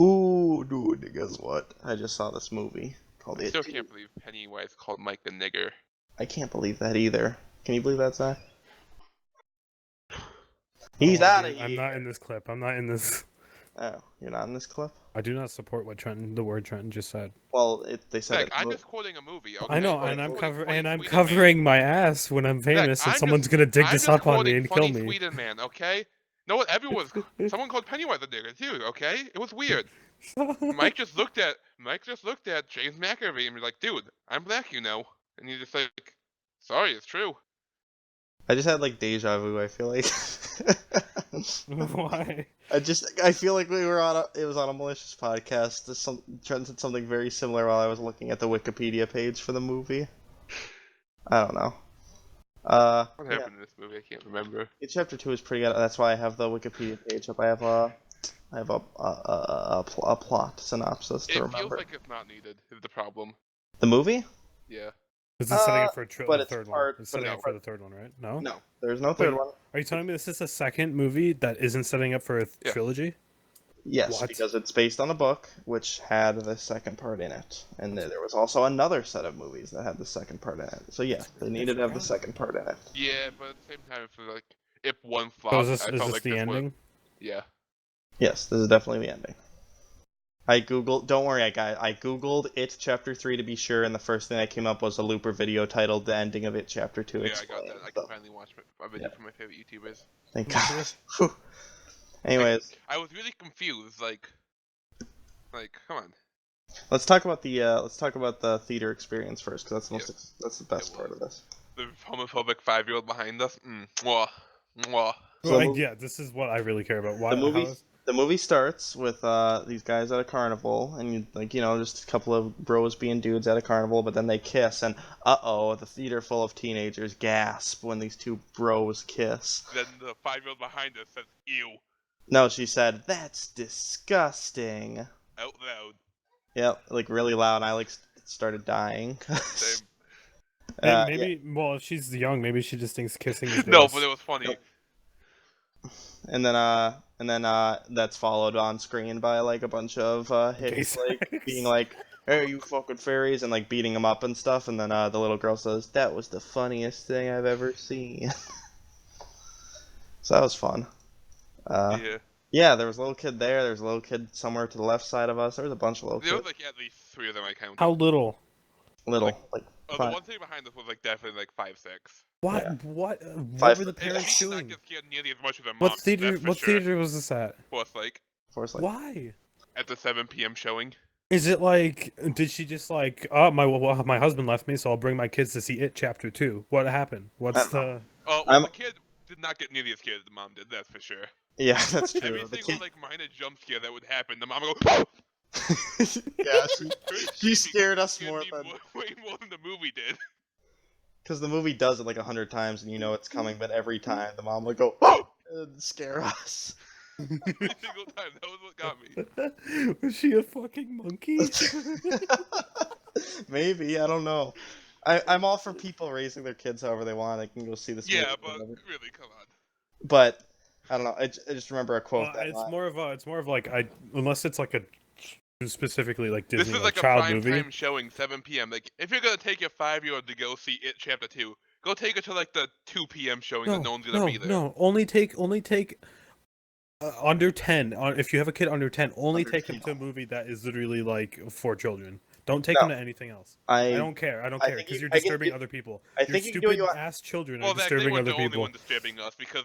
Ooh, dude, guess what? I just saw this movie called I It still Too. can't believe Pennywise called Mike a nigger. I can't believe that either. Can you believe that, Zach? I He's don't wanna out be of I'm here. not in this clip. I'm not in this. Oh, you're not in this clip? I do not support what the word Trenton just said. Well, they said Zach, it. I'm just quoting a movie, okay? I know, quoting and a I'm movie. I'm Tweeted covering my ass when I'm Man. Zach, famous, and someone's gonna dig I'm this just up on me quoting and kill funny me. Sweden man, okay? No one, everyone was, someone called Pennywise a nigger too, okay? It was weird. Mike just looked at James McAfee and was like, dude, I'm black, you know. And he's just like, sorry, it's true. I just had like deja vu. I feel like. Why? I feel like it was on a malicious podcast. Trent said something very similar while I was looking at the Wikipedia page for the movie. I don't know. What Yeah. happened in this movie? I can't remember. Chapter 2 is pretty good. That's why I have the Wikipedia page up. I have a plot synopsis to It remember. feels like it's not needed, is the problem. The movie? Yeah. This is setting up for but the it's third part- one. It's but setting it's up for the third one, right? No? No, there's no third Wait. one. Are you telling me this is the second movie that isn't setting up for a Yeah. trilogy? Yes, What? because it's based on a book which had the second part in it, and there was also another set of movies that had the second part in it. So yeah, they needed to have the second part in it. Yeah, but at the same time, it's like, if one So flopped, is I this felt like the this ending? would. Yeah. Yes, this is definitely the ending. I googled. Don't worry, I googled It Chapter 3 to be sure, and the first thing that came up was a Looper video titled "The Ending of It Chapter 2." Yeah, I Explained. got that. I can finally watch a video from my favorite YouTubers. Thank God. Whew. Anyways, I was really confused. Like, come on. let's talk about the theater experience first, because that's the best part of this. The homophobic 5-year-old behind us. Mwah. Mwah. So Yeah, this is what I really care about. Why? The movie starts with these guys at a carnival, and just a couple of bros being dudes at a carnival, but then they kiss, and the theater full of teenagers gasp when these two bros kiss. Then the 5-year-old behind us says, ew. No, she said, "That's disgusting." Out loud. Yep, like really loud, and I started dying. Same. Maybe, well, if she's young, maybe she just thinks kissing is No, gross. but it was funny. Nope. And then that's followed on screen by like a bunch of hippies like being like, "Hey, you fucking fairies," and like beating them up and stuff. And then the little girl says, "That was the funniest thing I've ever seen." So that was fun. Yeah. Yeah, there was a little kid there. There was a little kid somewhere to the left side of us. There was a bunch of little There kids. was like at least 3 of them I counted. How little? Little, the five. one thing behind us was like definitely like 5, 6. What? Yeah. What? Five What were the foot parents She did not doing? get scared nearly as much as her mom. What theater? That's for What sure. theater was this at? Force Lake. Force Lake. Why? At the 7 p.m. showing. Is it like? Did she just like? Oh, my husband left me, so I'll bring my kids to see It Chapter 2. What happened? What's the? Oh, well, the kid did not get nearly as scared as the mom did. That's for sure. Yeah, that's true. Every single like minor jump scare that would happen, the mom would go. Yeah, she scared us more than way more than the movie did. because the movie does it like 100 times and you know it's coming, but every time the mom would go "Oh!" and scare us. Every single time. That was what got me. Was she a fucking monkey? Maybe, I don't know. I'm all for people raising their kids however they want. They can go see this movie. Yeah, but really, come on. But I don't know. I just remember a quote. It's more of like unless it's like a specifically like Disney This is like a child prime movie. time showing, 7 p.m. Like, if you're gonna take your 5-year-old to go see It Chapter 2, go take it to like the 2 p.m. showing that no one's gonna be there. No, only take under 10. If you have a kid under 10, only take him to a movie that is literally like for children. Don't take him to anything else. I don't care. I don't care because you're disturbing other people. Your stupid ass children are disturbing other They weren't the only people. one disturbing us, because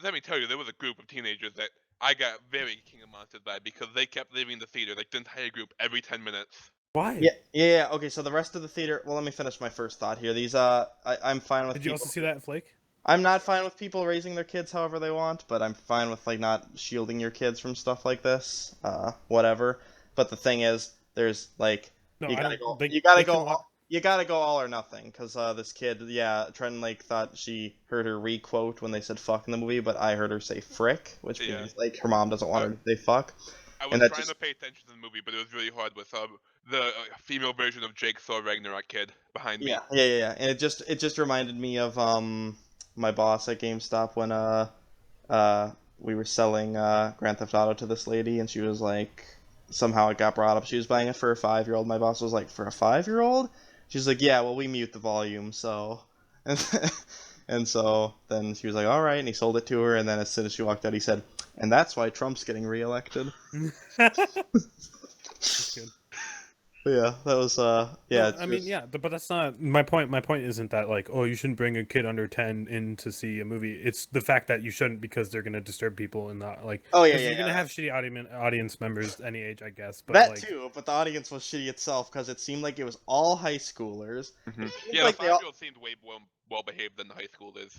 let me tell you, there was a group of teenagers that I got very King of Monsters by because they kept leaving the theater, like the entire group, every 10 minutes. Why? Yeah. Okay, so the rest of the theater. Well, let me finish my first thought here. These I'm fine with. Did you also see that, Flake? I'm not fine with people raising their kids however they want, but I'm fine with like not shielding your kids from stuff like this. Whatever. But the thing is, there's like you gotta go all or nothing, because this kid, Trenton like thought she heard her re-quote when they said fuck in the movie, but I heard her say frick, which means like her mom doesn't want her to say fuck. I was trying to pay attention to the movie, but it was really hard with the female version of Jake Thor Ragnarok kid behind me. Yeah, and it just reminded me of my boss at GameStop when we were selling Grand Theft Auto to this lady, and she was like, somehow it got brought up. She was buying it for a 5-year-old. My boss was like, for a 5-year-old? She's like, yeah, well, we mute the volume, so... And so then she was like, all right, and he sold it to her, and then as soon as she walked out, he said, and that's why Trump's getting reelected. That's good. But yeah, that was, yeah. I mean, yeah, but that's not my point. My point isn't that, like, oh, you shouldn't bring a kid under 10 in to see a movie. It's the fact that you shouldn't, because they're going to disturb people and not, like, oh, yeah, you're going to have shitty audience members any age, I guess. But, that like, too, but the audience was shitty itself, because it seemed like it was all high schoolers. Mm-hmm. Yeah, like the 5-year-old seemed way more well-behaved than the high schoolers.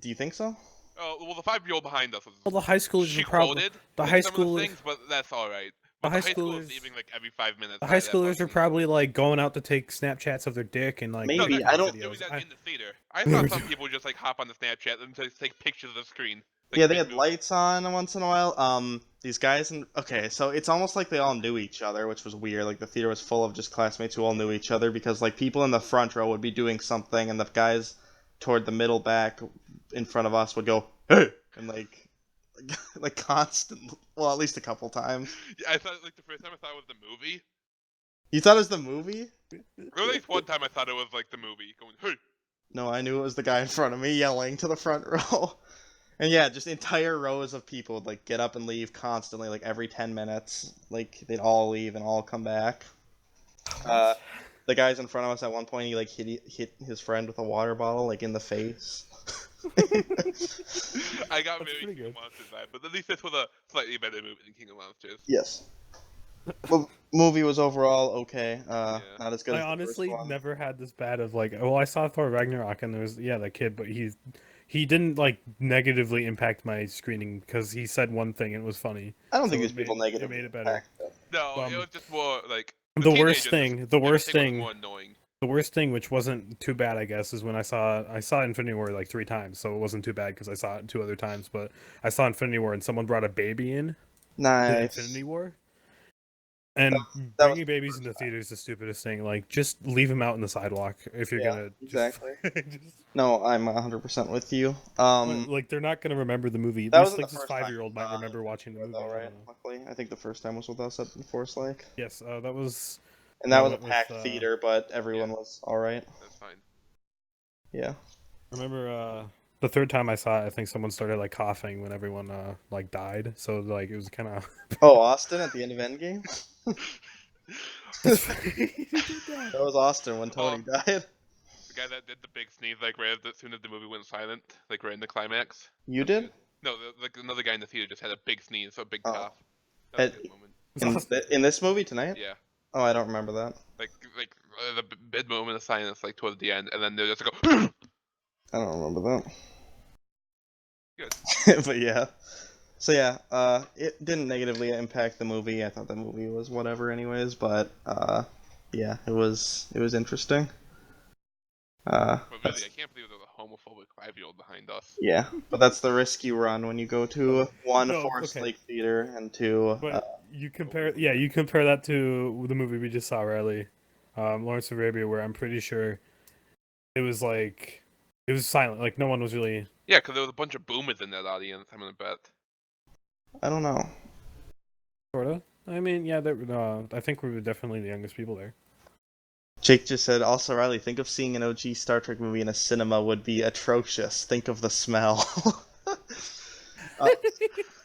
Do you think so? Oh, well, the 5-year-old behind us was... Well, the high schoolers are probably... The high schoolers... things, but that's alright. The high schoolers leaving like every 5 minutes. The high schoolers are probably like going out to take Snapchats of their dick and like maybe I don't doing that in the theater. I thought some people just like hop on the Snapchat and just take pictures of the screen. Like, yeah, they had lights on once in a while. These guys okay, so it's almost like they all knew each other, which was weird. Like the theater was full of just classmates who all knew each other, because like people in the front row would be doing something and the guys toward the middle back in front of us would go, hey, and like constant, well, at least a couple times. Yeah, I thought, like, the first time I thought it was the movie. You thought it was the movie? Or at least one time I thought it was, like, the movie, going, hey! No, I knew it was the guy in front of me yelling to the front row. And yeah, just entire rows of people would, like, get up and leave constantly, like, every 10 minutes. Like, they'd all leave and all come back. The guys in front of us, at one point, he, like, hit his friend with a water bottle, like, in the face. I got very King of Monsters vibe, but at least this was a slightly better movie than King of Monsters. Yes. Well, movie was overall okay. Not as good. I honestly never had this bad of like, well, I saw Thor Ragnarok and there was the kid, but he didn't like negatively impact my screening because he said one thing and it was funny. I don't think these people negatively made it better. No, it was just more like the worst thing. More annoying. The worst thing, which wasn't too bad, I guess, is when I saw Infinity War like 3 times, so it wasn't too bad because I saw it 2 other times. But I saw Infinity War and someone brought a baby in. Nice. Infinity War. And bringing babies into theaters is the stupidest thing. Like, just leave them out in the sidewalk if you're gonna. Exactly. No, I'm 100% with you. Like, they're not gonna remember the movie. At least like this 5-year-old might remember watching the movie. Though, right? Luckily, I think the first time was with us at Forest Lake. Yes, that was. And that was a packed theater, but everyone was alright. That's fine. Yeah. I remember the third time I saw it, I think someone started like coughing when everyone like died. So like it was kind of. Oh, Austin at the end of Endgame. That was Austin when Tony died. The guy that did the big sneeze, like right as soon as the movie went silent, like right in the climax. You did? No, like another guy in the theater just had a big sneeze, so a big cough. That was a good moment. In this movie tonight? Yeah. Oh, I don't remember that. Like the big moment of silence, like towards the end, and then they just go. I don't remember that. Good. But yeah. So yeah, it didn't negatively impact the movie. I thought the movie was whatever, anyways. But yeah, it was interesting. But really, I can't believe there's a homophobic 5-year-old behind us. Yeah, but that's the risk you run when you go to Forest Lake Theater and to. But you compare that to the movie we just saw, Riley, Lawrence of Arabia, where I'm pretty sure it was silent, like no one was really. Yeah, because there was a bunch of boomers in that audience. I'm gonna bet. I don't know. Sorta. I mean, yeah, I think we were definitely the youngest people there. Jake just said, also, Riley, think of seeing an OG Star Trek movie in a cinema would be atrocious. Think of the smell.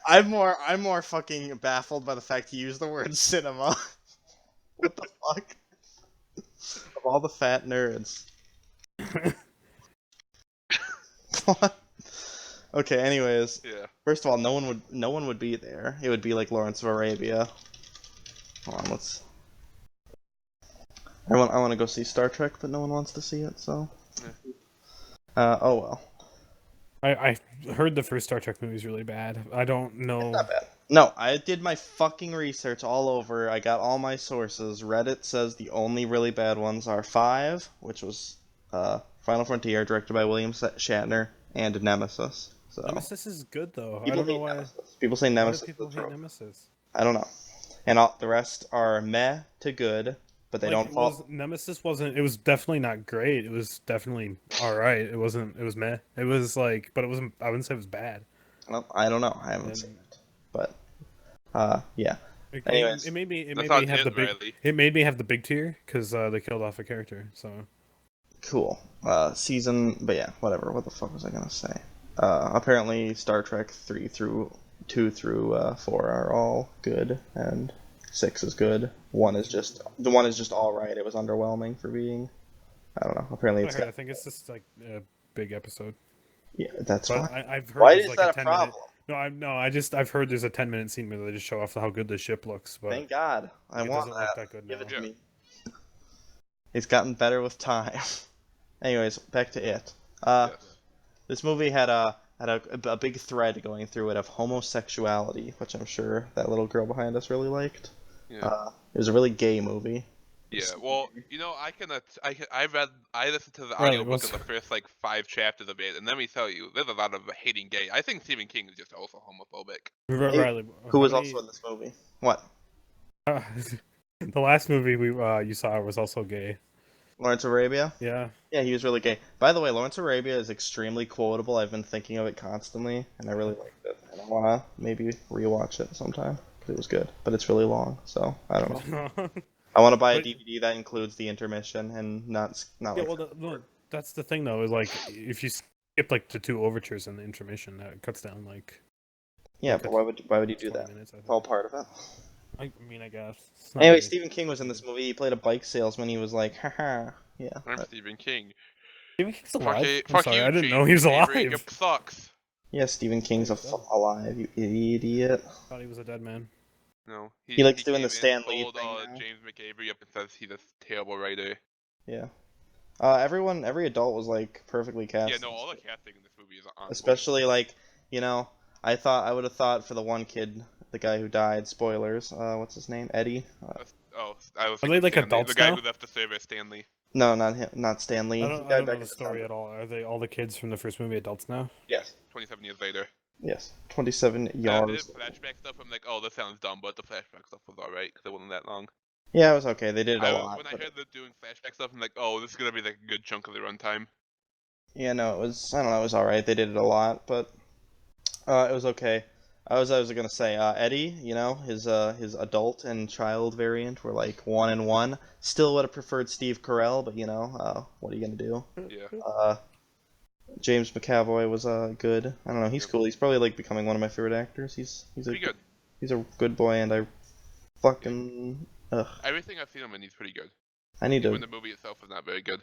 I'm more fucking baffled by the fact he used the word cinema. What the fuck? Of all the fat nerds. What? Okay, anyways. Yeah. First of all, no one would be there. It would be like Lawrence of Arabia. Hold on, I want to go see Star Trek, but no one wants to see it, so. Yeah. Oh well. I heard the first Star Trek movie is really bad. I don't know. It's not bad. No, I did my fucking research all over. I got all my sources. Reddit says the only really bad ones are 5, which was Final Frontier, directed by William Shatner, and Nemesis. So. Nemesis is good though. People I don't know why. Nemesis. People say Nemesis. Why do people hate Nemesis? I don't know. And the rest are meh to good, but they don't fall. Nemesis wasn't. It was definitely not great. It was definitely all right. It wasn't. It was meh. It was like, but it wasn't. I wouldn't say it was bad. Well, I don't know. I haven't seen it, but yeah. Anyways, it made me That's have not the big. Riley. It made me have the big tier because they killed off a character. So cool. Season, but yeah, whatever. What the fuck was I gonna say? Apparently, Star Trek 2 through 4 are all good, and 6 is good. One is just all right. It was underwhelming for being. I don't know. Apparently, I think it's just like a big episode. Yeah, that's but fine. I've heard Why there's is like that a a 10-minute. problem? No, I've heard there's a 10-minute scene where they just show off how good the ship looks. But Thank God. I it want doesn't that. look that good Give now. it to me. It's gotten better with time. Anyways, back to it. Yes. This movie had a big thread going through it of homosexuality, which I'm sure that little girl behind us really liked. Yeah. It was a really gay movie. Yeah, well, I listened to the Right, audiobook of the first like 5 chapters of it, and let me tell you, there's a lot of hating gay. I think Stephen King is just also homophobic. Riley, Who was also in this movie? What? The last movie you saw was also gay. Lawrence of Arabia? Yeah. Yeah, he was really gay. By the way, Lawrence of Arabia is extremely quotable. I've been thinking of it constantly, and I really liked it. And I want to maybe rewatch it sometime, because it was good. But it's really long, so I don't know. I want to buy a DVD that includes the intermission and not yeah, like. well, that's the thing though. Is like if you skip like the 2 overtures and the intermission, that cuts down like. Yeah, but why would you do that? Minutes, It's all part of it. I mean, I guess. Anyway, really... Stephen King was in this movie. He played a bike salesman. He was like, haha, yeah. I'm Stephen King. Stephen King's alive? Fuck sorry, you, I didn't James know he was alive. Avery, it sucks. Yeah, Stephen King's alive, you idiot. I thought he was a dead man. No, he likes doing the Stan Lee thing now. James McAvery up and says he's a terrible writer. Yeah. Every adult was like perfectly cast. Yeah, no, all the casting in this movie is on. Especially like, I would have thought for the one kid, the guy who died. Spoilers. What's his name? Eddie. I was. Are they like adults The guy now? who left the service, Stanley. No, not him. Not Stan Lee. I don't know the story at all. Are they all the kids from the first movie adults now? Yes. 27 years later. Yes. 27 yards. The flashback stuff. I'm like, oh, this sounds dumb, but the flashback stuff was alright because it wasn't that long. Yeah, it was okay. They did it a lot. When I heard them doing flashback stuff, I'm like, oh, this is gonna be like a good chunk of the runtime. Yeah, no, it was. I don't know. It was all right. They did it a lot, but it was okay. I was gonna say, Eddie, his adult and child variant were like 1 and 1. Still would have preferred Steve Carell, but what are you gonna do? Yeah. James McAvoy was good. I don't know. He's cool. He's probably like becoming one of my favorite actors. He's pretty good. He's a good boy, and I fucking everything I've seen him in, he's pretty good. I need to. When the movie itself is not very good.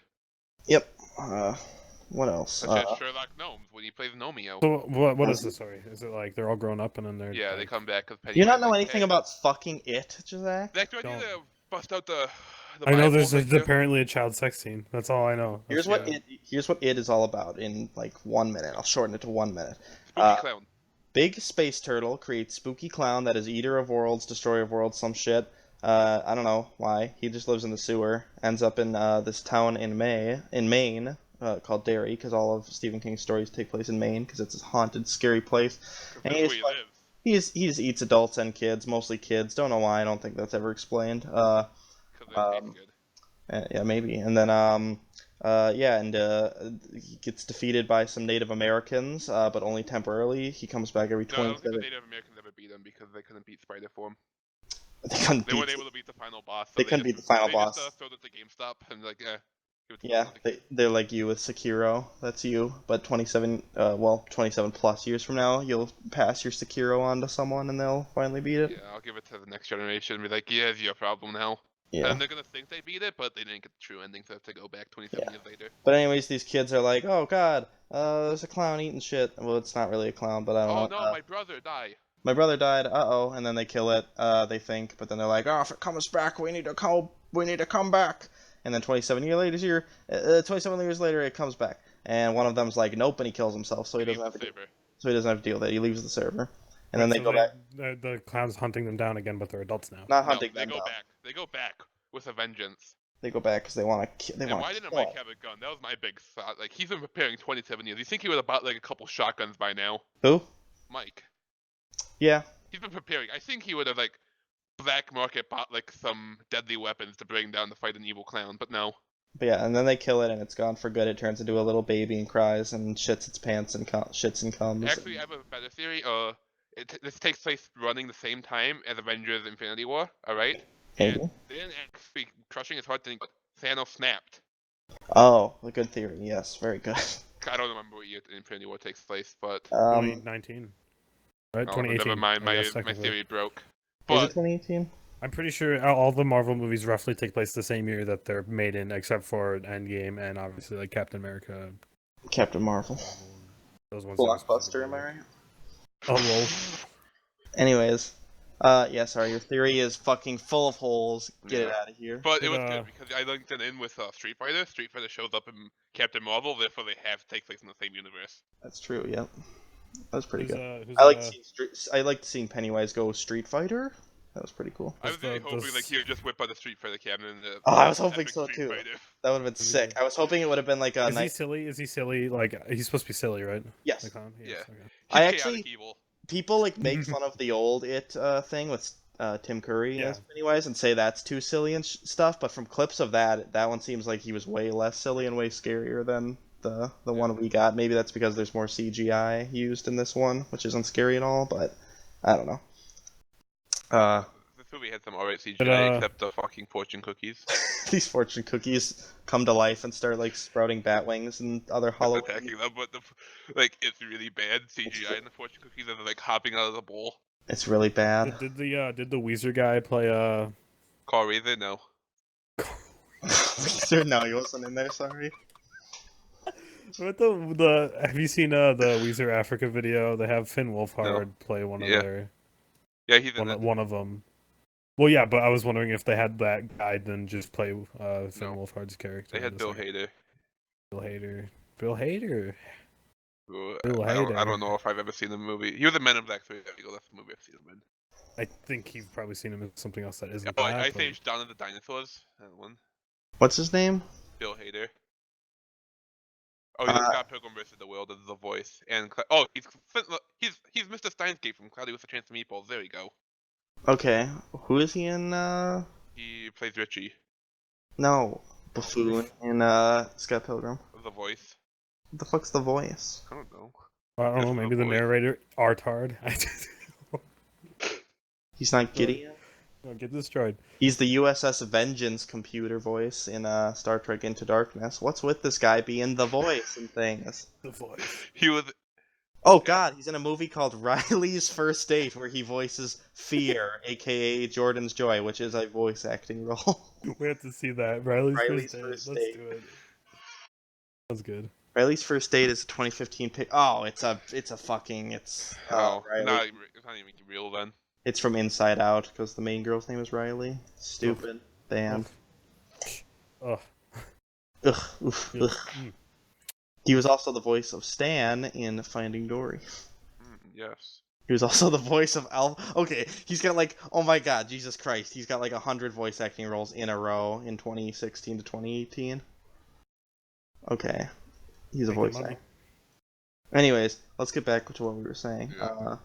Yep. What else? Such as Sherlock Gnomes when he plays Gnomeo. So what is the story? Is it like they're all grown up and then they're they come back because Do you not know anything about fucking it, Jose? Zach, do I need to bust out the I know there's apparently a child sex scene. That's all I know. Here's what it is all about in like 1 minute. I'll shorten it to 1 minute. Spooky clown. Big space turtle creates spooky clown that is eater of worlds, destroyer of worlds, some shit. I don't know why. He just lives in the sewer. Ends up in this town in Maine, called Derry, because all of Stephen King's stories take place in Maine, because it's a haunted, scary place. And he just eats adults and kids, mostly kids. Don't know why. I don't think that's ever explained. Yeah, maybe. And then he gets defeated by some Native Americans, but only temporarily. He comes back every 20 minutes. I don't think the Native Americans ever beat him because they couldn't beat Spider Form. They weren't able to beat the final boss. So they couldn't beat the final boss. They just throw it to GameStop and like, they're like you with Sekiro. That's you. But 27 plus years from now, you'll pass your Sekiro on to someone and they'll finally beat it. Yeah, I'll give it to the next generation and be like, yeah, it's your problem now. Yeah. And they're gonna think they beat it, but they didn't get the true ending, so they have to go back 27 years later. But anyways, these kids are like, oh god, there's a clown eating shit. Well, it's not really a clown, but I don't know. Oh no, my brother died. My brother died. Uh-oh, and then they kill it. They think, but then they're like, oh, if it comes back, we need to come back. And then 27 years later, it comes back. And one of them's like, nope, and he kills himself, so he doesn't have to deal with that. He leaves the server. And then they go back. The clown's hunting them down again, but they're adults now. Not hunting them down. They go back with a vengeance. They go back because they want to. Why didn't Mike have a gun? That was my big thought. Like, he's been preparing 27 years. You think he would have bought like a couple shotguns by now? Who? Mike. Yeah. He's been preparing. I think he would have like black market bought like some deadly weapons to bring down to fight an evil clown, but no. But yeah, and then they kill it and it's gone for good. It turns into a little baby and cries and shits its pants and shits and comes. Actually, I have a better theory. this takes place running the same time as Avengers: Infinity War. All right. Maybe. And then actually crushing his heart, then Thanos snapped. Oh, a good theory. Yes, very good. I don't remember what year Infinity War takes place, but 2019, right? oh, 2018. never mind. My theory broke. But is it 2018? I'm pretty sure all the Marvel movies roughly take place the same year that they're made in, except for Endgame and obviously like Captain America. Captain Marvel. Those ones. Blockbuster, am I right? Oh lol. Anyways, yeah, sorry, your theory is fucking full of holes. Get it out of here. But it was good because I linked it in with Street Fighter. Street Fighter shows up in Captain Marvel, therefore they have to take place in the same universe. That's true. Yep. That's pretty good. I liked seeing Pennywise go Street Fighter. That was pretty cool. I was really hoping like he would just whip out the Street Fighter cabinet. I was hoping so too. That would have been sick. I was hoping it would have been like a. Is he silly? Is he silly? Like he's supposed to be silly, right? Yes. Yeah. Okay. I actually. People like make fun of the old It thing with Tim Curry as Pennywise and say that's too silly and stuff. But from clips of that one seems like he was way less silly and way scarier than the one we got. Maybe that's because there's more CGI used in this one, which isn't scary at all. But I don't know. This movie had some alright CGI, except the fucking fortune cookies. These fortune cookies come to life and start like sprouting bat wings and other hollow. Attacking them, but it's really bad CGI in the fortune cookies and they're like hopping out of the bowl. It's really bad. Did the Weezer guy play Carl Razor? No. Weezer? No, he wasn't in there. Sorry. What have you seen the Weezer Africa video? They have Finn Wolfhard play one of their. Yeah, he's one of them. Well, yeah, but I was wondering if they had that guy then just play Finn Wolfhard's character. They had Bill Hader. Bill Hader. I don't know if I've ever seen the movie. He was in Men in Black 3. That's the movie I've seen him in. I think you've probably seen him in something else that isn't. I think Dawn of the Dinosaurs. That one. What's his name? Bill Hader. Oh, he's Scott Pilgrim vs. the World as the voice, and he's Mr. Steinsgate from Cloudy with a Chance of Meatballs. There we go. Okay, who is he in? He plays Richie. No, Buffoon in Scott Pilgrim. The voice. What the fuck's the voice? I don't know. I don't know. Maybe the narrator Artard. He's not Gideon. No, get destroyed. He's the USS Vengeance computer voice in Star Trek Into Darkness. What's with this guy being the voice and things? The voice. He was. Oh god, he's in a movie called Riley's First Date where he voices Fear, aka Jordan's Joy, which is a voice acting role. We have to see that. Riley's First Date. Let's do it. That's good. Riley's First Date is a 2015 pic. Oh, it's a fucking it's Riley. It's not even real then. It's from Inside Out because the main girl's name is Riley. Stupid band. Ugh. Ugh. He was also the voice of Stan in Finding Dory. Yes. He was also the voice of Alf. Okay, he's got like, oh my god, Jesus Christ, he's got like 100 voice acting roles in a row in 2016 to 2018. Okay, he's a voice actor. Anyways, let's get back to what we were saying. Yeah.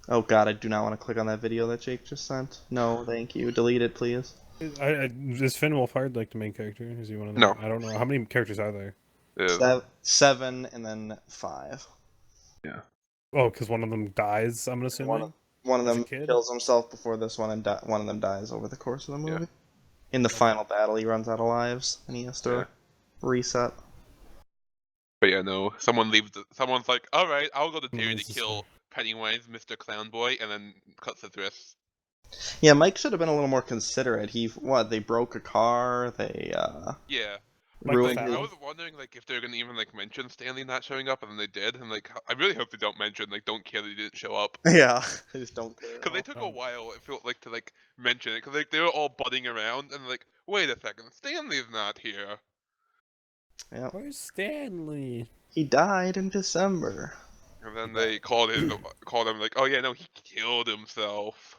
Oh god, I do not want to click on that video that Jake just sent. No, thank you. Delete it, please. Is Finn Wolfhard like the main character? Is he one of them? No. I don't know. How many characters are there? 7 and then 5. Yeah. Oh, because one of them dies, I'm assuming? One of them kills himself before this one, and one of them dies over the course of the movie. Yeah. In the final battle, he runs out of lives, and he has to reset. But yeah, no. Someone's like, alright, I'll go to Terry to kill Pennywise, Mr. Clown Boy, and then cuts his wrists. Yeah, Mike should have been a little more considerate. They broke a car, Yeah. ruined I was wondering, like, if they're gonna even, like, mention Stanley not showing up, and then they did, and, like, I really hope they don't mention, like, don't care that he didn't show up. Yeah, I just don't care. Because they took a while, it felt like, to, like, mention it, because, like, they were all butting around, and, like, wait a second, Stanley's not here. Yeah. Where's Stanley? He died in December. And then they called him, like, oh yeah, no, he killed himself.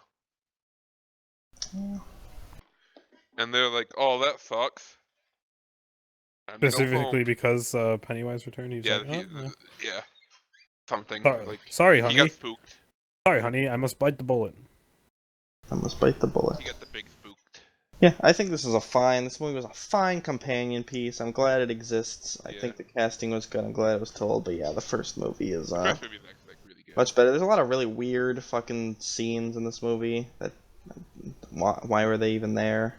Yeah. And they're like, oh, that sucks. Specifically because Pennywise returned. He's yeah, like, yeah, something. Sorry, honey. He got spooked. Sorry, honey. I must bite the bullet. I must bite the bullet. He got the big spooked. Yeah, I think this movie was a fine companion piece. I'm glad it exists. I think the casting was good. I'm glad it was told. But yeah, the first movie is. The first movie is actually like really Much better. There's a lot of really weird fucking scenes in this movie. That why were they even there?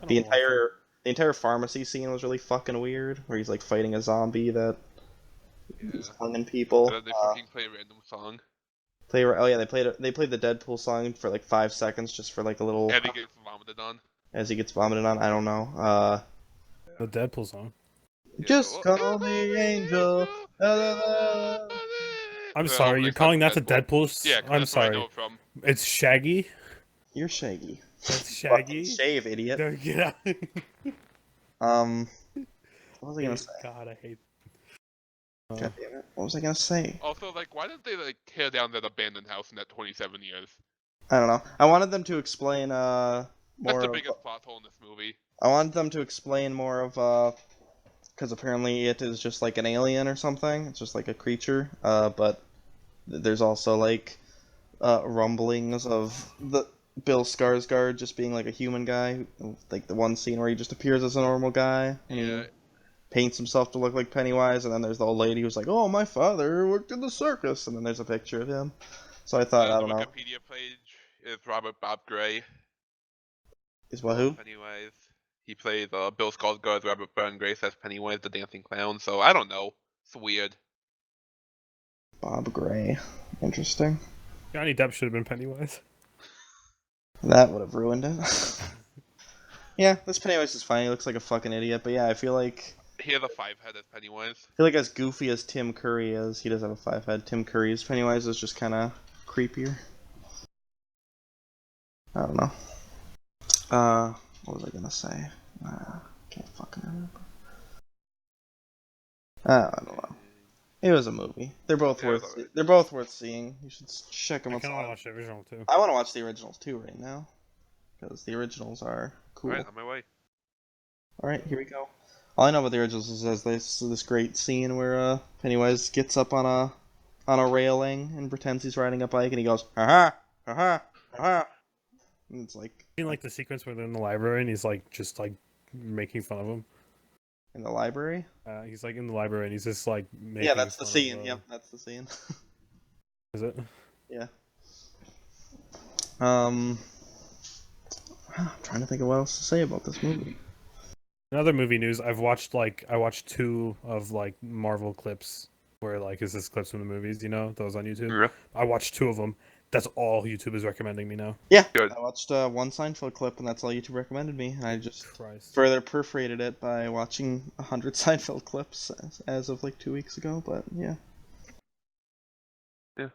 The entire pharmacy scene was really fucking weird, where he's like fighting a zombie that is killing people. They fucking play a random song. They played the Deadpool song for like 5 seconds, just for like a little. As he gets vomited on. As he gets vomited on, I don't know. The Deadpool song. Just call me Angel. I'm sorry, you're calling that the Deadpool? Yeah, I'm sorry. I know from. It's Shaggy. You're Shaggy. That's Shaggy. Shave, idiot. No, get out. What was I gonna say? God, I hate. God damn it! What was I gonna say? Also, like, why didn't they like tear down that abandoned house in that 27 years? I don't know. I wanted them to explain more. That's the biggest plot hole in this movie. I wanted them to explain more of because apparently it is just like an alien or something. It's just like a creature. But there's also like rumblings of the Bill Skarsgård just being like a human guy. Like the one scene where he just appears as a normal guy and he paints himself to look like Pennywise, and then there's the old lady who's like, "Oh, my father worked in the circus," and then there's a picture of him. So I thought, I don't know. The Wikipedia page is Robert Bob Gray. Is what who? Pennywise. He played Bill Skarsgård, Robert Burn Grace as Pennywise the dancing clown. So I don't know. It's weird. Bob Gray. Interesting. Johnny Depp should have been Pennywise. That would have ruined it. Yeah, this Pennywise is fine. He looks like a fucking idiot, but yeah, I feel like he has a 5-head as Pennywise. I feel like as goofy as Tim Curry is, he does have a 5-head. Tim Curry's Pennywise is just kind of creepier. I don't know. What was I gonna say? Can't fucking remember. I don't know. It was a movie. They're both worth seeing. You should check them out. I kind of want to watch the original too. I want to watch the originals too right now, because the originals are cool. Alright, on my way. Alright, here we go. All I know about the originals is there's this great scene where Pennywise gets up on a railing and pretends he's riding a bike, and he goes, "Ha ha, ha." And it's like. You like the sequence where they're in the library and he's like just like making fun of him. In the library? He's like in the library and he's just like making Yeah, that's the scene. Yep, that's the scene. Is it? Yeah. I'm trying to think of what else to say about this movie. Another movie news, I watched 2 of like Marvel clips where like is this clips from the movies, you know, those on YouTube. Yeah. I watched 2 of them. That's all YouTube is recommending me now. Yeah, good. I watched one Seinfeld clip, and that's all YouTube recommended me. I just further perforated it by watching 100 Seinfeld clips as of like 2 weeks ago. But yeah, I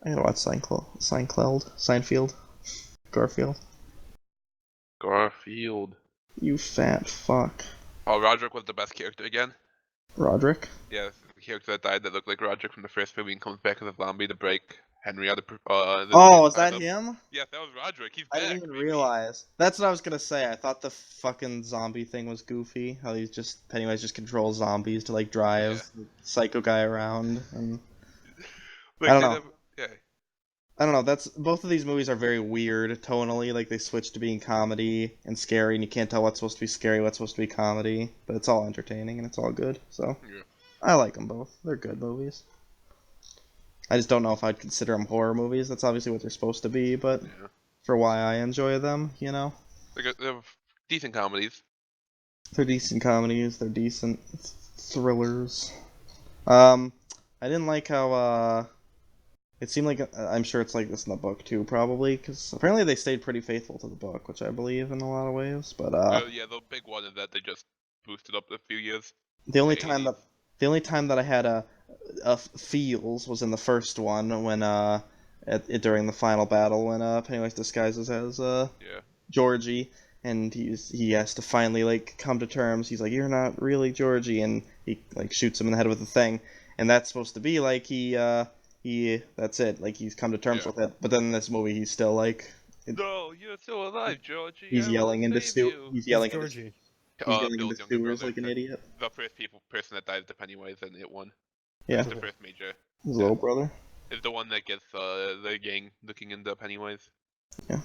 gotta watch Seinfeld, Garfield. You fat fuck. Oh, Roderick was the best character again. Roderick? Yeah, the character that died that looked like Roderick from the first movie and comes back as a zombie to break Henry out of was that him? Yeah, that was Roderick. He's back. I didn't even realize. That's what I was gonna say. I thought the fucking zombie thing was goofy. How Pennywise just controls zombies to like drive the psycho guy around, and I don't know. I don't know. That's both of these movies are very weird tonally. Like they switch to being comedy and scary, and you can't tell what's supposed to be scary, what's supposed to be comedy. But it's all entertaining and it's all good. So I like them both. They're good movies. I just don't know if I'd consider them horror movies. That's obviously what they're supposed to be, but for why I enjoy them, you know. They're decent comedies. They're decent comedies. They're decent thrillers. I didn't like how it seemed like I'm sure it's like this in the book too, probably, because apparently they stayed pretty faithful to the book, which I believe in a lot of ways. But yeah, the big one is that they just boosted up a few years. The only time that I had a feels was in the first one when during the final battle when Pennywise disguises as Georgie, and he has to finally like come to terms. He's like, "You're not really Georgie," and he like shoots him in the head with a thing, and that's supposed to be like he that's it, like he's come to terms with it. But then in this movie he's still like, "No, you're still alive, Georgie." He's yelling into He's yelling into Georgie. sewers like an idiot. The first person that dies to Pennywise in it one. Yeah. The first major. His little brother. Is the one that gets the gang looking into Pennywise. Yeah.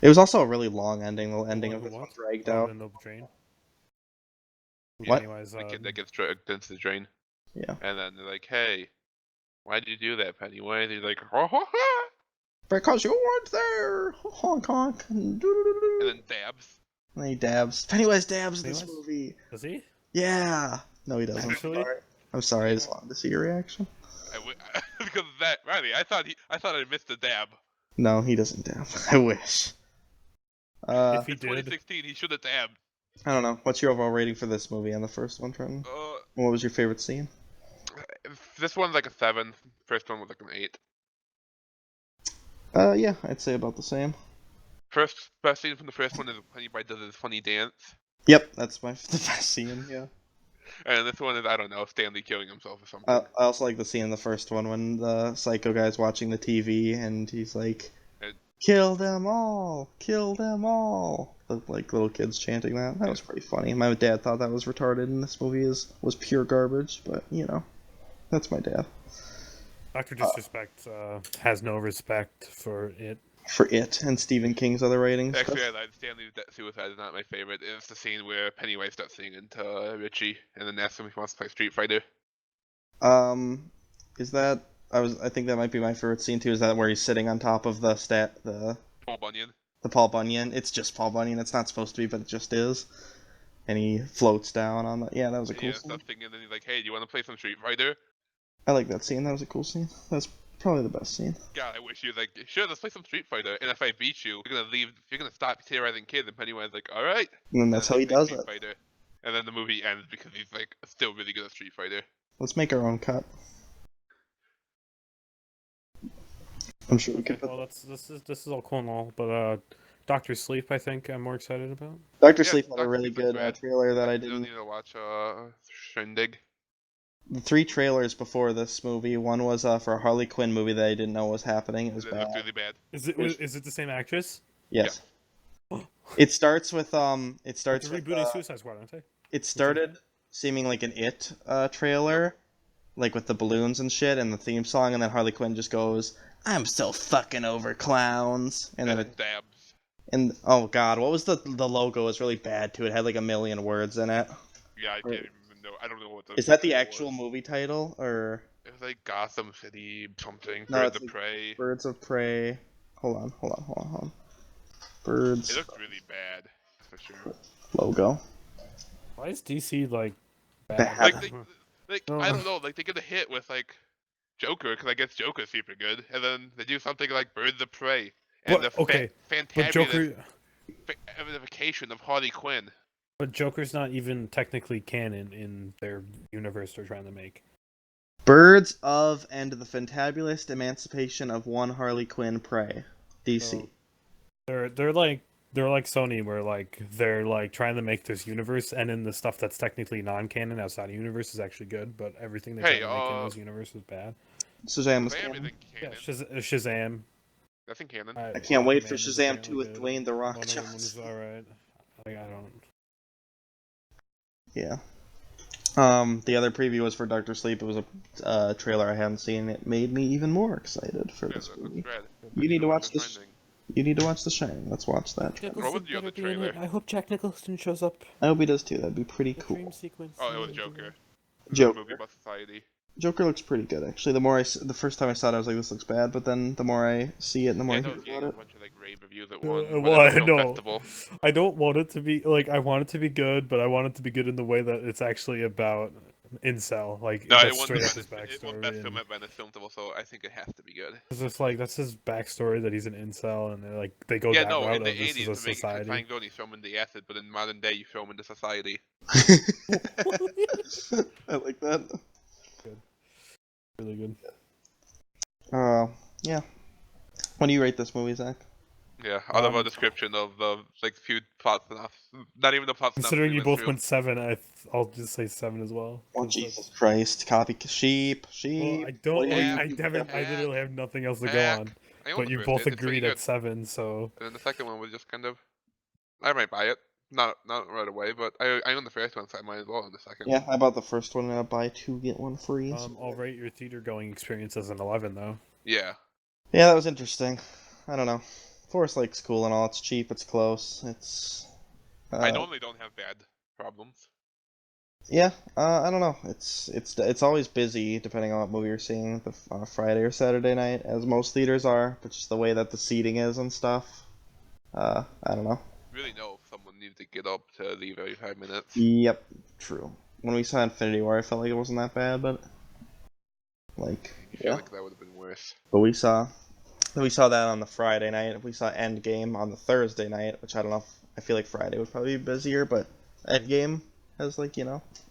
It was also a really long ending. The ending of this one dragged out. What? Pennywise, the kid that gets dragged into the drain. Yeah. And then they're like, "Hey, Why did you do that, Pennywise? He's like, ha ha ha! Because you weren't there! Honk honk. And then dabs. And he dabs. Pennywise dabs Pennywise? this movie. Does he? Yeah. No, he doesn't. Actually? I'm sorry. I just wanted to see your reaction. Because of that, Riley, I thought I missed a dab. No, he doesn't dab. I wish. If he in did, 2016, he should have dabbed. I don't know. What's your overall rating for this movie and the first one, Trenton? What was your favorite scene? This one's like a 7. First one was like an 8. Yeah, I'd say about the same. Best scene from the first one is when Pennywise does his funny dance. Yep, that's the best scene, yeah. And this one is, I don't know, Stanley killing himself or something. I also like the scene in the first one when the psycho guy's watching the TV and he's like, kill them all! Kill them all! The, like, little kids chanting that. That was pretty funny. My dad thought that was retarded and this movie was pure garbage, but, you know, that's my dad. Dr. Disrespect has no respect for it. For it and Stephen King's other writings. Actually, I lied. Stanley's Suicide is not my favorite. It's the scene where Pennywise starts singing to Richie and then asks him if he wants to play Street Fighter. Is that... I think that might be my favorite scene too. Is that where he's sitting on top of the Paul Bunyan. The Paul Bunyan. It's just Paul Bunyan. It's not supposed to be, but it just is. And he floats down on the... Yeah, that was a cool scene. And then he's like, hey, do you want to play some Street Fighter? I like that scene. That was a cool scene. That's probably the best scene. God, I wish you like, sure, let's play some Street Fighter. And if I beat you, you're gonna leave. You're gonna stop terrorizing kids. And Pennywise like, all right. And then that's how he does it. Fighter. And then the movie ends because he's like still really good at Street Fighter. Let's make our own cut. I'm sure we could. Well, this is all cool and all, but Doctor Sleep, I think I'm more excited about. Doctor Sleep had a really good trailer that I didn't. You need to watch Shindig. The 3 trailers before this movie. One was for a Harley Quinn movie that I didn't know was happening. It was bad. Really bad. Is it the same actress? Yes. Yeah. It starts with It starts with rebooting Suicide Squad, aren't they? It started seeming like an It trailer, like with the balloons and shit, and the theme song, and then Harley Quinn just goes, "I'm so fucking over clowns," and then it dabs. And oh god, what was the logo? It was really bad too. It had like 1,000,000 words in it. Yeah, I can't even know. I don't know what the. Is that the actual movie title or? It was like Gotham City something. No, Birds of Prey. Birds of Prey. Hold on. Birds. It looks really bad, for sure. Logo. Why is DC like bad? I don't know. Like they get a hit with like Joker because I guess Joker's super good, and then they do something like Birds of Prey and fantabulous vacation of Harley Quinn. But Joker's not even technically canon in their universe they're trying to make. Birds of and the Fantabulous Emancipation of One Harley Quinn Prey. DC. So they're like Sony, where like they're like trying to make this universe, and then the stuff that's technically non-canon outside of universe is actually good, but everything they try to make in those universes is bad. Shazam is canon. Yeah, Shazam. That's in canon. I can't wait for Shazam 2 with Dwayne The Rock Johnson. Alright. Like, I don't. Yeah. The other preview was for Doctor Sleep. It was a trailer I hadn't seen. It made me even more excited for this movie. You need to watch this. You need to watch The Shining. Let's watch that. What was the other trailer? I hope Jack Nicholson shows up. I hope he does too. That'd be pretty cool. Dream sequence. Oh, it was Joker. Joker. Society. Joker looks pretty good actually. The first time I saw it, I was like, "This looks bad," but then the more I see it, and the more I hear about it. A bunch of like rave reviews at one. I don't want it to be like I want it to be good, but I want it to be good in the way that it's actually about incel. Like no, that's straight up his backstory. It won best film at Venice Film Festival, so I think it has to be good. It's just like that's his backstory that he's an incel, and they're like they go that route in the of this 80s, is a society. Fine good, you film in the acid, but in modern day, you film in the society. I like that. Good. Really good. Yeah. What do you rate this movie, Zach? Yeah, out of a description of the like few plot synopsis, not even the plot synopsis. Considering you both went 7, I'll just say 7 as well. Oh Jesus Christ! Copy sheep. Well, I don't. I literally have nothing else to go on. But you both agreed at 7, so. And then the second one was just kind of. I might buy it. Not right away, but I own the first one, so I might as well own the second. Yeah, I bought the first one and I buy 2 get 1 free. I'll rate your theater going experience as an 11 though. Yeah. Yeah, that was interesting. I don't know. Forest Lake's cool and all. It's cheap. It's close. It's. I normally don't have bad problems. Yeah, I don't know. It's always busy depending on what movie you're seeing on a Friday or Saturday night, as most theaters are, but just the way that the seating is and stuff. I don't know. Really know if someone needed to get up to leave every 5 minutes. Yep, true. When we saw Infinity War, I felt like it wasn't that bad, but like, I feel like that would have been worse. But we saw that on the Friday night. We saw Endgame on the Thursday night, which I don't know. I feel like Friday would probably be busier, but Endgame has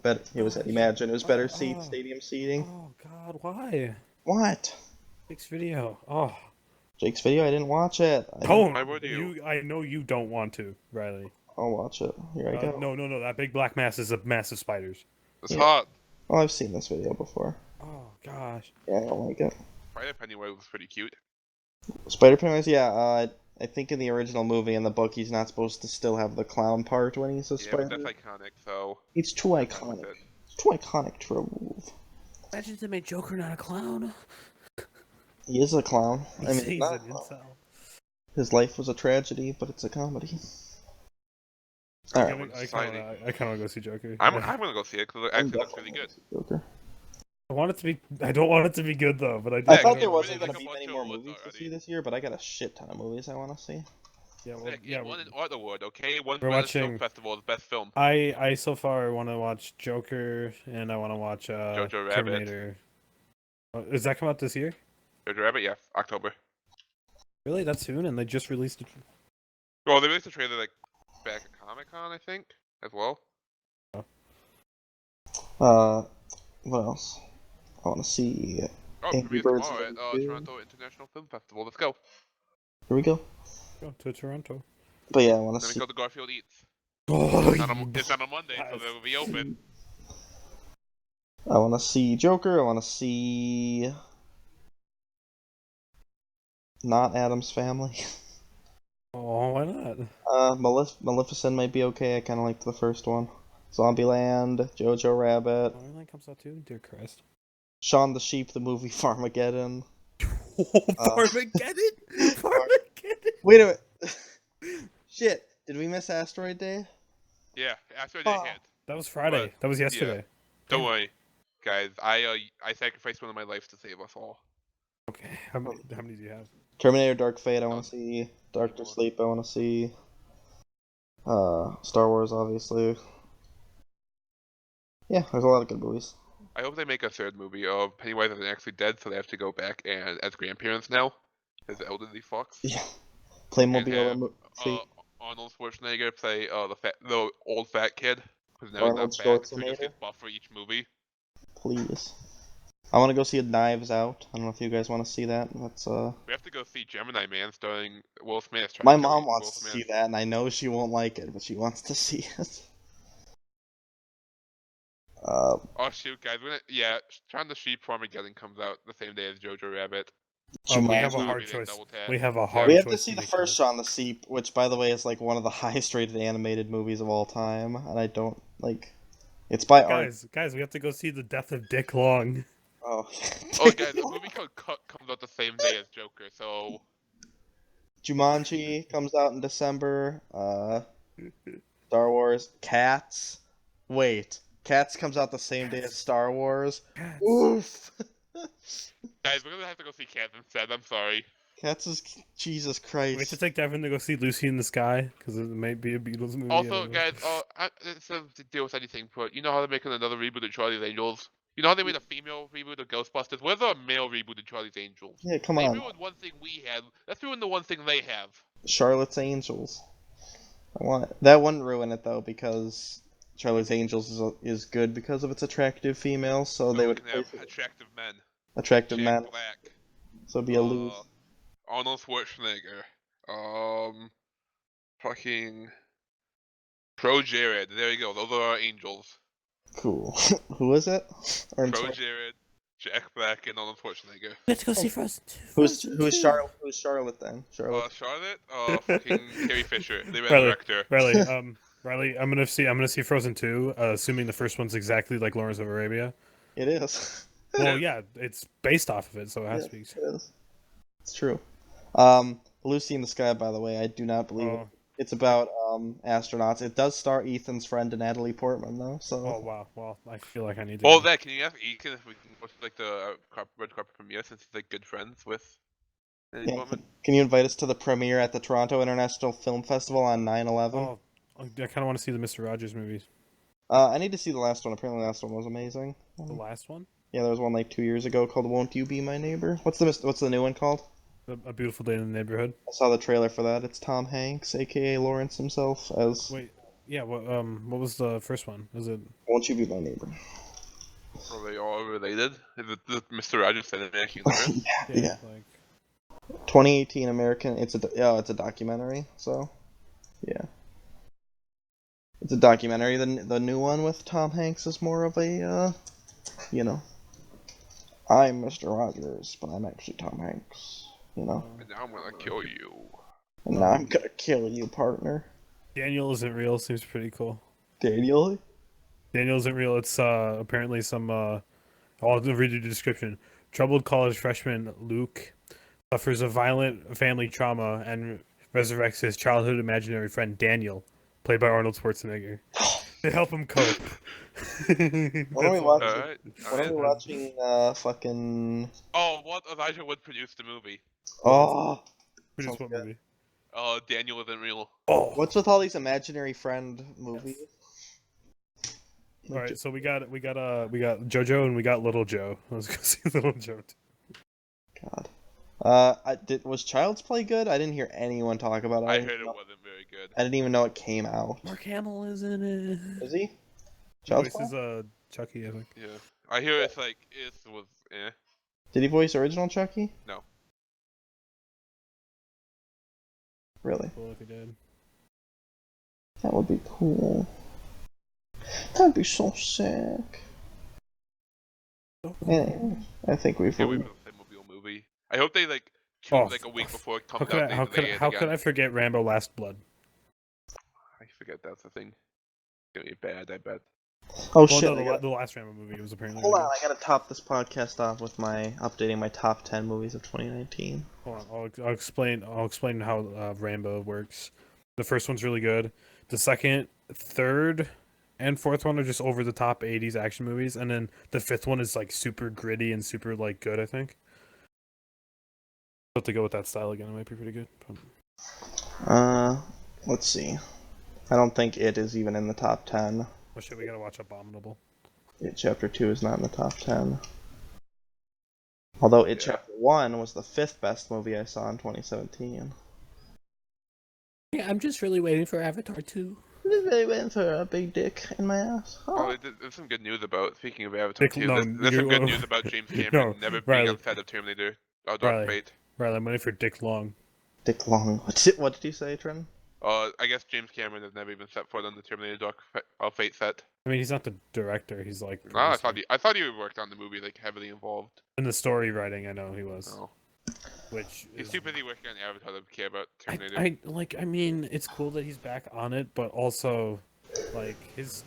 but it was Imagine it was better stadium seating. Oh God, why? What? Jake's video. Oh. Jake's video? I didn't watch it. Why would you? I know you don't want to, Riley. I'll watch it. Here I go. No. That big black mass is a mass of spiders. It's hot. Oh, I've seen this video before. Oh gosh. Yeah, I don't like it. Spider Pennywise was pretty cute. Spider Pennywise, yeah. I think in the original movie, in the book, he's not supposed to still have the clown part when he's a spider. Yeah, but that's iconic, so... It's too iconic. It's too iconic to remove. Imagine if they made Joker not a clown. He is a clown. He's an incel. His life was a tragedy, but it's a comedy. Alright. I kind of want to go see Joker. I'm gonna go see it because it actually looks really good. Joker. I don't want it to be good though, but I thought there wasn't really going to be many more movies to see this year, but I got a shit ton of movies I want to see. Yeah, one an art award, okay? One we're watching film festival is best film. I so far want to watch Joker and I want to watch Jojo Rabbit. Terminator. Does that come out this year? Jojo Rabbit, yeah, October. Really, that soon? And they just released it. Well, they released a trailer like back at Comic-Con, I think, as well. What else? I want to see Angry Birds tomorrow at Toronto International Film Festival. Let's go. Here we go. Go to Toronto. But yeah, I want to Then see. we go to Garfield Eats. Oh, It's not on Monday, so they will be open. I want to see Joker. I want to see. Not Adam's Family. Oh, why not? Maleficent might be okay. I kind of liked the first one. Zombieland, Jojo Rabbit. Zombieland comes out too? Dear Christ. Shaun the Sheep, the movie Farmageddon. Farmageddon? Farmageddon? Wait a minute. Shit. Did we miss Asteroid Day? Yeah, Asteroid Day hit. That was Friday. That was yesterday. Yeah. Don't worry, guys. I sacrificed one of my lives to save us all. Okay. How many do you have? Terminator Dark Fate, I want to see. Doctor Sleep, I want to see. Star Wars, obviously. Yeah, there's a lot of good movies. I hope they make a third movie of Pennywise isn't actually dead, so they have to go back and as grandparents now, as elderly fucks. Yeah. Playmobil. Arnold Schwarzenegger play the old fat kid, because now Arnold he's not fat, so he Schwarzenegger? just gets buff for each movie. Please. I want to go see Knives Out. I don't know if you guys want to see that. That's We have to go see Gemini Man starring Will Smith. My mom wants to see that, and I know she won't like it, but she wants to see it. Oh shoot, guys! Shaun the Sheep Farmageddon comes out the same day as Jojo Rabbit. We have a hard choice. We have to see the first Shaun the Sheep, which, by the way, is like one of the highest rated animated movies of all time, and I don't like. It's by guys, we have to go see The Death of Dick Long. Oh. Guys, the movie called Cut comes out the same day as Joker, so. Jumanji comes out in December. Star Wars. Cats. Wait. Cats comes out the same day as Star Wars. Cats. Oof. Guys, we're gonna have to go see Cats instead. I'm sorry. Cats is Jesus Christ. We have to take Devin to go see Lucy in the Sky because it might be a Beatles movie. Also, guys, it's to deal with anything, but you know how they're making another reboot of Charlie's Angels? You know how they made a female reboot of Ghostbusters? Where's a male reboot of Charlie's Angels? Yeah, come on. They ruined one thing we had. Let's ruin the one thing they have. Charlotte's Angels. That wouldn't ruin it though, because Charlotte's Angels is good because of its attractive females, so they would have attractive men. Attractive Jack men. Black. So it'd be a lose. Arnold Schwarzenegger. Fucking Pro Jared. There you go. Those are our angels. Cool. Who is it? Pro Jared, Jack Black, and Arnold Schwarzenegger. Let's go see Frozen 2. Who's Charlotte? Who's Charlotte then? Charlotte. Fucking Carrie Fisher, the director. Riley, I'm gonna see Frozen 2, assuming the first one's exactly like Lawrence of Arabia. It is. Well, yeah, it's based off of it, so it has to be. It is. It's true. Lucy in the Sky, by the way, I do not believe It's about astronauts. It does star Ethan's friend Natalie Portman though. So. Oh wow, well I feel like I need to. Well, can you ask Ethan if we can watch like the red carpet premiere since he's like good friends with Natalie Portman? Can you invite us to the premiere at the Toronto International Film Festival on 9/11? Oh, I kind of want to see the Mr. Rogers movies. I need to see the last one. Apparently, the last one was amazing. The last one? Yeah, there was one like 2 years ago called "Won't You Be My Neighbor." What's the new one called? A Beautiful Day in the Neighborhood. I saw the trailer for that. It's Tom Hanks, aka Lawrence himself, as. Wait, yeah. What was the first one? Is it? Won't You Be My Neighbor? Are they all related? Is it the Mr. Rogers Cinematic Universe? Yeah. 2018 American. It's a documentary. So, yeah. It's a documentary. The new one with Tom Hanks is more of a, I'm Mr. Rogers, but I'm actually Tom Hanks. And now I'm gonna kill you. And now I'm gonna kill you, partner. Daniel Isn't Real seems pretty cool. Daniel Isn't real. It's apparently some. I'll read the description. Troubled college freshman Luke suffers a violent family trauma and resurrects his childhood imaginary friend Daniel, played by Arnold Schwarzenegger, to help him cope. What are we watching? What are we watching? Fucking. Oh, what RCeizure would produce the movie? Oh. Produced what movie? Daniel Isn't Real. Oh. What's with all these imaginary friend movies? All right, so we got JoJo and we got Little Joe. Let's go see Little Joe. God. Was Child's Play good? I didn't hear anyone talk about it. I heard it wasn't very good. I didn't even know it came out. Mark Hamill is in it. Is he? Child's Play? This is Chucky, I think. Yeah, I hear it's like it was. Eh. Did he voice original Chucky? No. Really? Cool if he did. That would be cool. That'd be so sick. Anyway, I think we've. Yeah, we made the Mobile movie. I hope they choose like a week before it comes out. How could I forget Rambo: Last Blood? I forget that's the thing. It's gonna be bad, I bet. Oh shit! No, the last Rambo movie was apparently. Hold on, I gotta top this podcast off with updating my top 10 movies of 2019. Hold on, I'll explain how Rambo works. The first one's really good. The second, third, and fourth one are just over the top 80s action movies, and then the fifth one is like super gritty and super like good. I think. Have to go with that style again. It might be pretty good. Let's see. I don't think it is even in the top 10. Well, shit, we gotta watch Abominable. It Chapter 2 is not in the top 10. Although Chapter 1 was the 5th best movie I saw in 2017. Yeah, I'm just really waiting for Avatar 2. I'm just really waiting for a big dick in my ass. Oh, there's some good news about, speaking of Avatar 2, there's some good news about James Cameron never being Riley. on set of Terminator. Dark Fate. Right, I'm waiting for Dick Long. Dick Long. What did you say, Trenton? I guess James Cameron has never even set foot on the Terminator Dark Fate set. I mean, he's not the director. He's like. No, I thought he worked on the movie, like heavily involved. In the story writing, I know he was. Oh. Which he's too busy working on Avatar to care about Terminator. I mean, it's cool that he's back on it, but also, like his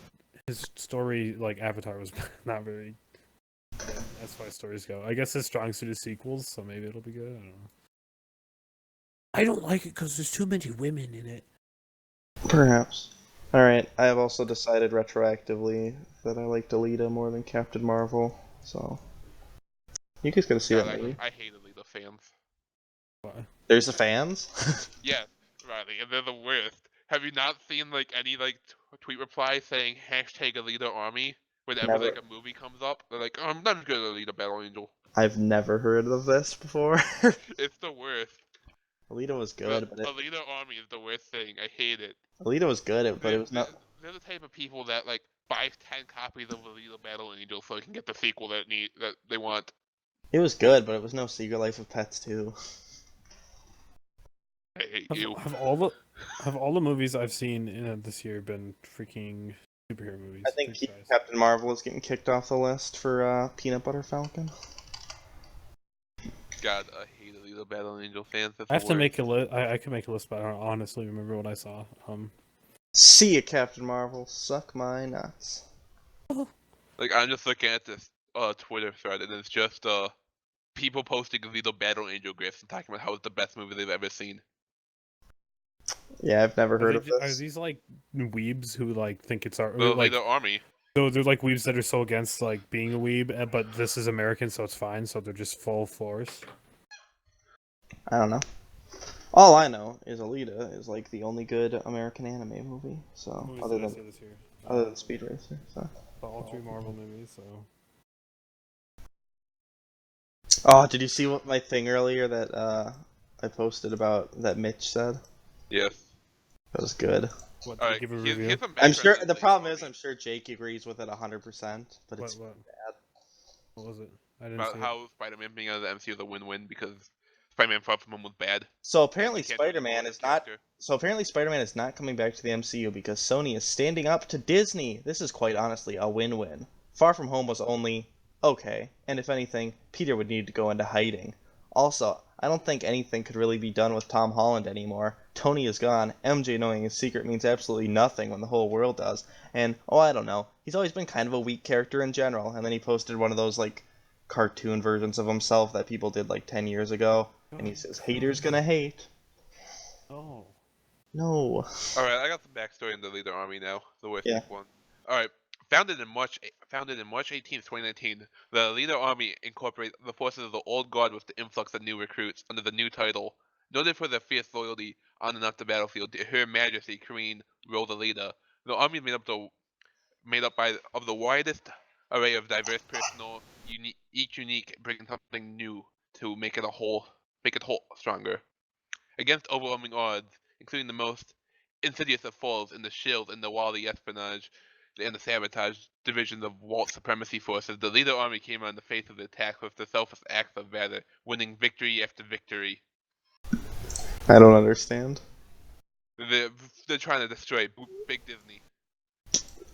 story, like Avatar, was not very good as far as stories go. I guess his strong suit is sequels, so maybe it'll be good. I don't know. I don't like it because there's too many women in it. Perhaps. Alright, I have also decided retroactively that I like Alita more than Captain Marvel, so... You guys gotta see that movie. I hate Alita fans. Why? There's the fans? Yes, Riley, and they're the worst. Have you not seen, any, tweet reply saying #Alita Army whenever, Never. a movie comes up? They're like, I'm not good at Alita Battle Angel. I've never heard of this before. It's the worst. Alita was good, but Alita Army is the worst thing. I hate it. Alita was good, but it was not... They're the type of people that, buy 10 copies of Alita Battle Angel so they can get the sequel that they want. It was good, but it was no Secret Life of Pets 2. I hate you. Have all the movies I've seen this year been freaking superhero movies? I think Captain Marvel is getting kicked off the list for Peanut Butter Falcon. God, I hate Alita Battle Angel fans. I have to make a list. I can make a list, but I don't honestly remember what I saw. See ya, Captain Marvel. Suck my nuts. I'm just looking at this Twitter thread, and it's just people posting Alita Battle Angel gifs and talking about how it's the best movie they've ever seen. Yeah, I've never heard of Are this. these like weebs who like think it's our The like? Leader Army. So they're like weebs that are so against like being a weeb, but this is American, so it's fine. So they're just full force. I don't know. All I know is Alita is like the only good American anime movie. So other than Speed Racer. So all 3 Marvel movies. So. Oh, did you see what my thing earlier that I posted about that Mitch said? Yes. That was good. What, did give a review? I'm sure the problem is I'm sure Jake agrees with it 100%, but it's what? bad. What was it? I didn't About see how Spider-Man being out of the MCU is a win-win because Spider-Man Far From Home was bad. So apparently Spider-Man is not. So apparently Spider-Man is not coming back to the MCU because Sony is standing up to Disney. This is quite honestly a win-win. Far From Home was only okay, and if anything, Peter would need to go into hiding. Also, I don't think anything could really be done with Tom Holland anymore. Tony is gone. MJ knowing his secret means absolutely nothing when the whole world does. And, oh, I don't know. He's always been kind of a weak character in general. And then he posted one of those, like, cartoon versions of himself that people did, like, 10 years ago. And he says, haters gonna hate. Oh. No. Alright, I got the backstory in the Leader Army now. The worst one. Alright. Founded in March 18th, 2019, the Leader Army incorporates the forces of the Old Guard with the influx of new recruits under the new title. Noted for their fierce loyalty on and off the battlefield to Her Majesty Queen Rhoda Leader, the army is made up of the widest array of diverse personnel, each unique, bringing something new to make it whole stronger. Against overwhelming odds, including the most insidious of foes in the Shield and the Wally espionage and the sabotage divisions of Walt supremacy forces, the Leader Army came on the face of the attack with the selfless acts of valor, winning victory after victory. I don't understand. They're trying to destroy Big Disney.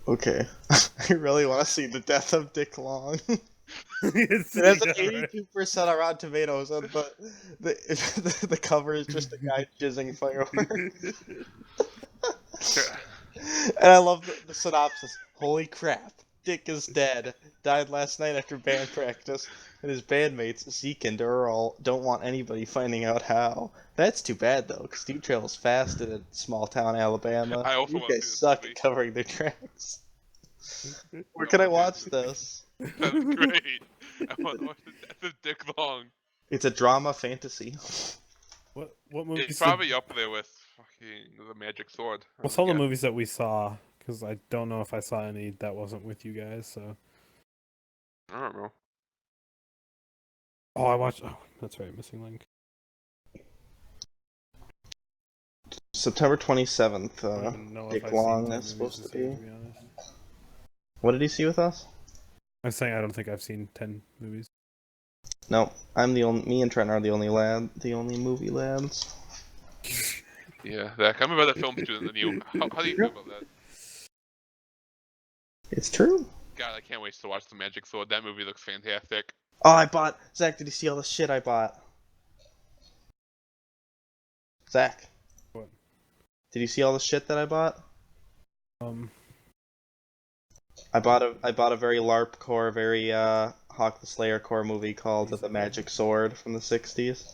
Okay. I really want to see the death of Dick Long. It has an 82% on Rotten Tomatoes, but the cover is just a guy jizzing fireworks. And I love the synopsis. Holy crap. Dick is dead. Died last night after band practice. And his bandmates, Zeke and Earl, don't want anybody finding out how. That's too bad, though, because Dude travels fast in a small town, Alabama. You guys suck at covering their tracks. Where can I watch this? That's great. I want to watch the death of Dick Long. It's a drama fantasy. What movies? It's probably up there with fucking The Magic Sword. What's all the movies that we saw? Because I don't know if I saw any that wasn't with you guys. So. I don't know. Oh, I watched. Oh, that's right. Missing Link. September 27th. Dick Long is supposed to be. What did he see with us? I'm saying I don't think I've seen 10 movies. No, me and Trent are the only movie lads. Yeah, Zach, I'm a better film student than you. How do you feel about that? It's true. God, I can't wait to watch The Magic Sword. That movie looks fantastic. Oh, Zach, did you see all the shit I bought? Zach. What? Did you see all the shit that I bought? I bought a very LARP core, very Hawk the Slayer core movie called The Magic Sword from the 60s.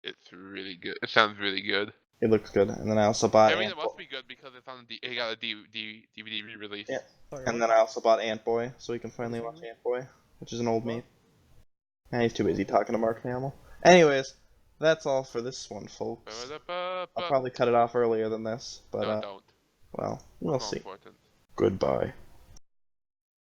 It's really good. It sounds really good. It looks good. And then I also bought. I mean, it must be good because it's on. It got a DVD re-release. Yeah. And then I also bought Ant-Boy, so we can finally watch Ant-Boy, which is an old mate. And he's too busy talking to Mark Hamill. Anyways, that's all for this one, folks. I'll probably cut it off earlier than this, but no, don't. Well, we'll see. Important. Goodbye.